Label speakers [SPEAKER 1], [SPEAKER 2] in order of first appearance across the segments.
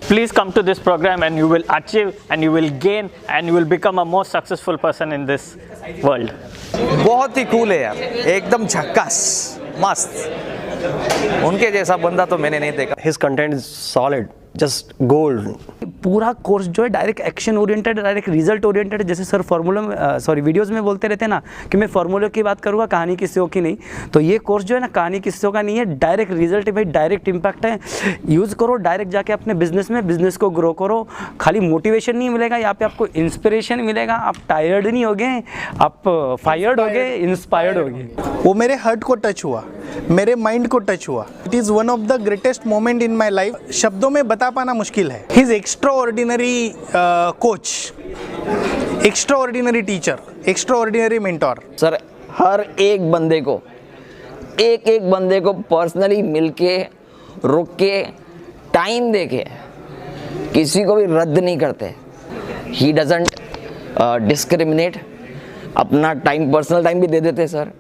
[SPEAKER 1] Please come to this program and you will achieve and you will gain and you will become a more successful person in this world.
[SPEAKER 2] बहुत ही cool है यार, एकदम झक्कास, मस्त। उनके जैसा बंदा तो मैंने नहीं देखा।
[SPEAKER 3] His content is solid, just gold.
[SPEAKER 4] पूरा कोर्स जो है direct action oriented, direct result oriented है। जैसे सर फार्मूला में वीडियोस में बोलते रहते हैं ना कि मैं फार्मूले की बात करूँगा, कहानी किस्सों की नहीं। तो ये कोर्स जो है ना कहानी किस्सों का नहीं है, डायरेक्ट रिजल्ट है भाई, डायरेक्ट इम्पैक्ट है। यूज़ करो डायरेक्ट जाके अपने बिजनेस को ग्रो करो। खाली मोटिवेशन नहीं मिलेगा यहाँ पे, आपको इंस्पिरेशन मिलेगा। आप टायर्ड नहीं होगे, आप फायर्ड होगे, इंस्पायर्ड होगे।
[SPEAKER 5] वो मेरे हार्ट को टच हुआ, मेरे माइंड को टच हुआ। It is one of the greatest moment in my life. शब्दों में बता पाना मुश्किल है। He is extraordinary coach, extraordinary teacher, extraordinary mentor.
[SPEAKER 2] Sir हर एक बंदे को पर्सनली मिलके, रुक के, टाइम देके, किसी को भी रद्द नहीं करते। ही डजंट डिस्क्रिमिनेट, अपना टाइम, पर्सनल टाइम भी दे देते सर।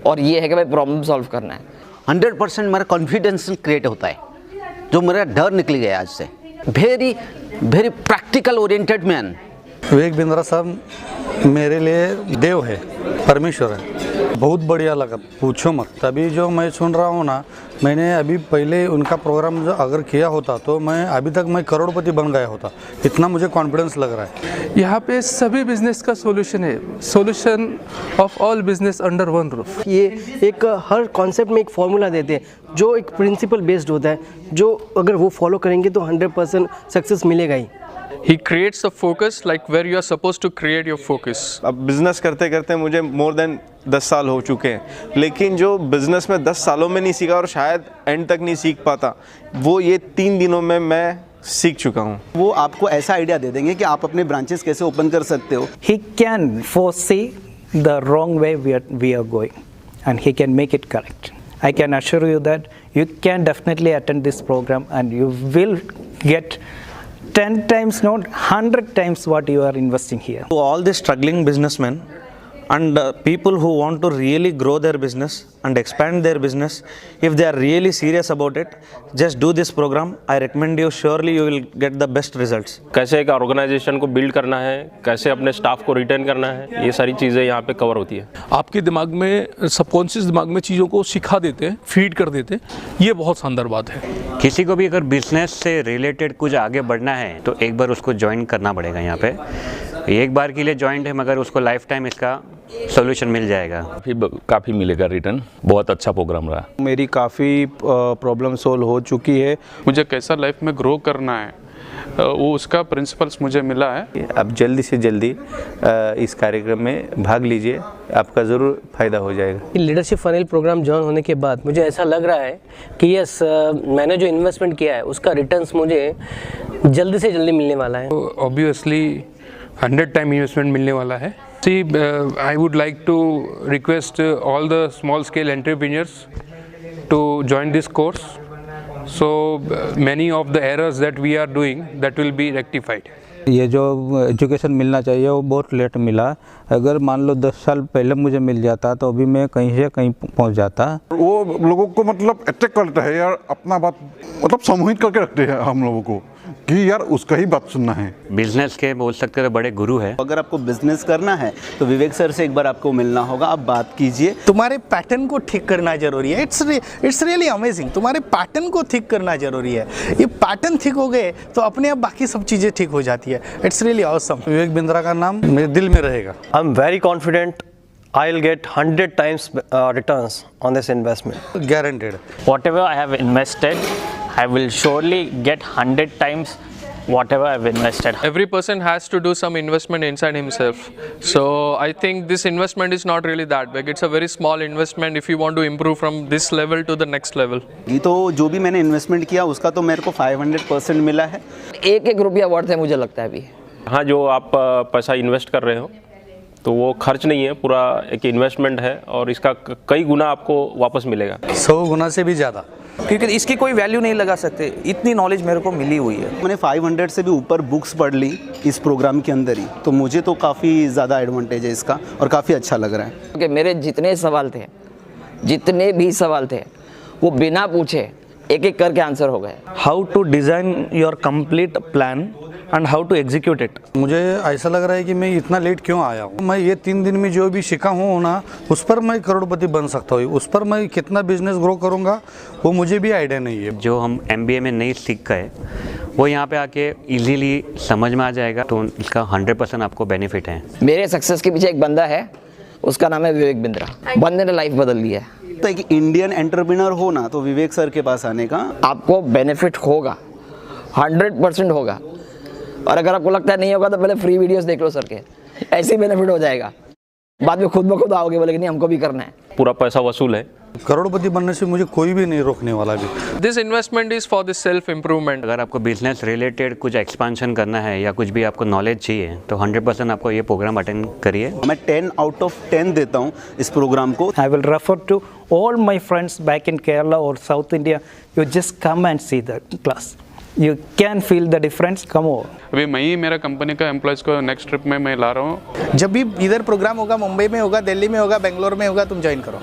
[SPEAKER 2] और ये है कि भाई प्रॉब्लम सॉल्व करना है।
[SPEAKER 6] 100% मेरा कॉन्फिडेंस क्रिएट होता है, जो मेरा डर निकल गया आज से। Very very practical oriented man.
[SPEAKER 5] Vivek Bindra साहब मेरे लिए देव है, परमेश्वर है। बहुत बढ़िया लगा, पूछो मत। तभी जो मैं सुन रहा हूँ ना, मैंने अभी पहले उनका प्रोग्राम जो अगर किया होता तो मैं अभी तक मैं करोड़पति बन गया होता। इतना मुझे कॉन्फिडेंस लग रहा है।
[SPEAKER 7] यहाँ पे सभी बिजनेस का सॉल्यूशन है, solution of all business under one roof.
[SPEAKER 3] ये एक हर कॉन्सेप्ट में एक फॉर्मूला देते हैं जो एक प्रिंसिपल बेस्ड होता है, जो अगर वो फॉलो करेंगे तो 100% सक्सेस मिलेगा ही।
[SPEAKER 7] He creates a focus like where you are supposed to create your focus.
[SPEAKER 8] अब बिज़नेस करते करते मुझे मोर देन 10 साल हो चुके हैं, लेकिन जो बिज़नेस में 10 सालों में नहीं सीखा और शायद एंड तक नहीं सीख पाता, वो ये 3 दिनों में मैं सीख चुका हूँ।
[SPEAKER 6] वो आपको ऐसा आइडिया दे देंगे कि आप अपने ब्रांचेस कैसे ओपन कर सकते हो।
[SPEAKER 4] He can foresee the wrong way we are going and he can make it correct. I can assure you that you can definitely attend this program and you will get 10 times, not 100 times what you are investing here.
[SPEAKER 9] To all the struggling businessmen and people who want to really grow their business and expand their business, if they are really serious about it, just do this program. I recommend you, surely you will get the best results.
[SPEAKER 10] कैसे एक organisation को build करना है, कैसे अपने staff को retain करना है, ये सारी चीज़ें यहाँ पे कवर होती है।
[SPEAKER 7] आपके दिमाग में, सबकॉन्शियस दिमाग में चीज़ों को सिखा देते हैं, फीड कर देते हैं। ये बहुत शानदार बात है।
[SPEAKER 11] किसी को भी अगर बिजनेस से रिलेटेड कुछ आगे बढ़ना है तो एक बार उसको ज्वाइन करना पड़ेगा। यहाँ पे एक बार के लिए ज्वाइंट है, मगर उसको लाइफ टाइम इसका सॉल्यूशन मिल जाएगा।
[SPEAKER 10] काफ़ी मिलेगा रिटर्न। बहुत अच्छा प्रोग्राम रहा।
[SPEAKER 8] मेरी काफ़ी प्रॉब्लम सोल्व हो चुकी है।
[SPEAKER 7] मुझे कैसा लाइफ में ग्रो करना है, वो उसका प्रिंसिपल्स मुझे मिला है।
[SPEAKER 8] आप जल्दी से जल्दी इस कार्यक्रम में भाग लीजिए, आपका ज़रूर फ़ायदा हो जाएगा।
[SPEAKER 3] लीडरशिप फनल प्रोग्राम ज्वाइन होने के बाद मुझे ऐसा लग रहा है कि यस, मैंने जो इन्वेस्टमेंट किया है उसका रिटर्न्स मुझे जल्दी से जल्दी मिलने वाला है।
[SPEAKER 7] ऑब्वियसली 100 टाइम इन्वेस्टमेंट मिलने वाला है। See, I would like to request all the small scale entrepreneurs to join this course. So many of the errors that we are doing, that will be rectified.
[SPEAKER 5] ये जो education मिलना चाहिए वो बहुत late मिला। अगर मान लो 10 साल पहले मुझे मिल जाता तो अभी मैं कहीं से कहीं पहुंच जाता।
[SPEAKER 12] वो लोगों को मतलब अटैक करता है यार, अपना बात मतलब समूहित करके रखते हैं हम लोगों को कि यार उसका ही बात सुनना है।
[SPEAKER 11] बिजनेस के बोल सकते हैं बड़े गुरु है।
[SPEAKER 6] अगर आपको बिजनेस करना है तो विवेक सर से एक बार आपको मिलना होगा, आप बात कीजिए।
[SPEAKER 5] तुम्हारे पैटर्न को ठीक करना जरूरी है। It's really amazing. तुम्हारे पैटर्न को ठीक करना जरूरी है। ये पैटर्न ठीक हो गए तो अपने आप बाकी सब चीज़ें ठीक हो जाती है। It's really awesome. Vivek Bindra का नाम मेरे दिल में रहेगा।
[SPEAKER 3] I'm very confident I'll get 100 times returns on this investment.
[SPEAKER 5] Guaranteed.
[SPEAKER 1] Whatever I have invested, I will surely get 100 times whatever I've invested.
[SPEAKER 7] Every person has to do some investment inside himself. So I think this investment is not really that big. It's a very small investment if you want to improve from this level to the next level.
[SPEAKER 6] ये तो जो भी मैंने investment किया उसका तो मेरे को 500% मिला है।
[SPEAKER 2] एक रुपया वर्थ है मुझे लगता है अभी।
[SPEAKER 10] हाँ, जो आप पैसा इन्वेस्ट कर रहे हो तो वो खर्च नहीं है, पूरा एक इन्वेस्टमेंट है और इसका कई गुना आपको वापस मिलेगा।
[SPEAKER 5] 100 गुना से भी ज़्यादा।
[SPEAKER 2] क्योंकि इसकी कोई वैल्यू नहीं लगा सकते, इतनी नॉलेज मेरे को मिली हुई है।
[SPEAKER 6] मैंने 500 से भी ऊपर बुक्स पढ़ ली इस प्रोग्राम के अंदर ही, तो मुझे तो काफ़ी ज़्यादा एडवांटेज है इसका और काफ़ी अच्छा लग रहा है।
[SPEAKER 2] क्योंकि मेरे जितने भी सवाल थे वो बिना पूछे एक एक करके आंसर हो गए।
[SPEAKER 9] how to design your complete plan and how to execute it.
[SPEAKER 5] मुझे ऐसा लग रहा है कि मैं इतना लेट क्यों आया हूँ। मैं ये 3 दिन में जो भी सीखा हूँ ना, उस पर मैं करोड़पति बन सकता हूँ। उस पर मैं कितना बिजनेस ग्रो करूँगा वो मुझे भी आइडिया नहीं है।
[SPEAKER 11] जो हम MBA में नहीं सीख गए वो यहाँ पे आके इजीली समझ में आ जाएगा, तो इसका 100% आपको बेनिफिट है।
[SPEAKER 2] मेरे सक्सेस के पीछे एक बंदा है, उसका नाम है विवेक बिंद्रा। बंदे ने लाइफ बदल दी है।
[SPEAKER 13] तो कि इंडियन एंटरप्रेन्योर हो ना, तो विवेक सर के पास आने का
[SPEAKER 2] आपको बेनिफिट होगा, 100% होगा। और अगर आपको लगता है नहीं होगा तो पहले फ्री वीडियोस देख लो सर के, ऐसे ही बेनिफिट हो जाएगा। बाद में खुद ब खुद आओगे बोले कि नहीं हमको भी करना है।
[SPEAKER 10] पूरा पैसा वसूल है।
[SPEAKER 5] करोड़पति बनने से मुझे कोई भी नहीं रोकने वाला भी।
[SPEAKER 7] This investment is for the self improvement.
[SPEAKER 11] अगर आपको बिजनेस रिलेटेड कुछ एक्सपांशन करना है या कुछ भी आपको नॉलेज चाहिए तो 100% आपको ये प्रोग्राम अटेंड करिए।
[SPEAKER 13] मैं 10 आउट ऑफ 10 देता हूँ इस प्रोग्राम को।
[SPEAKER 14] I will refer to all my friends back in Kerala or South India. You just come and see the class. You can feel the difference. Come over.
[SPEAKER 7] अभी मैं ही मेरा company का employees को next trip में मैं ला रहा हूँ।
[SPEAKER 15] जब भी इधर प्रोग्राम होगा, मुंबई में होगा, दिल्ली में होगा, बेंगलोर में होगा, तुम ज्वाइन करो।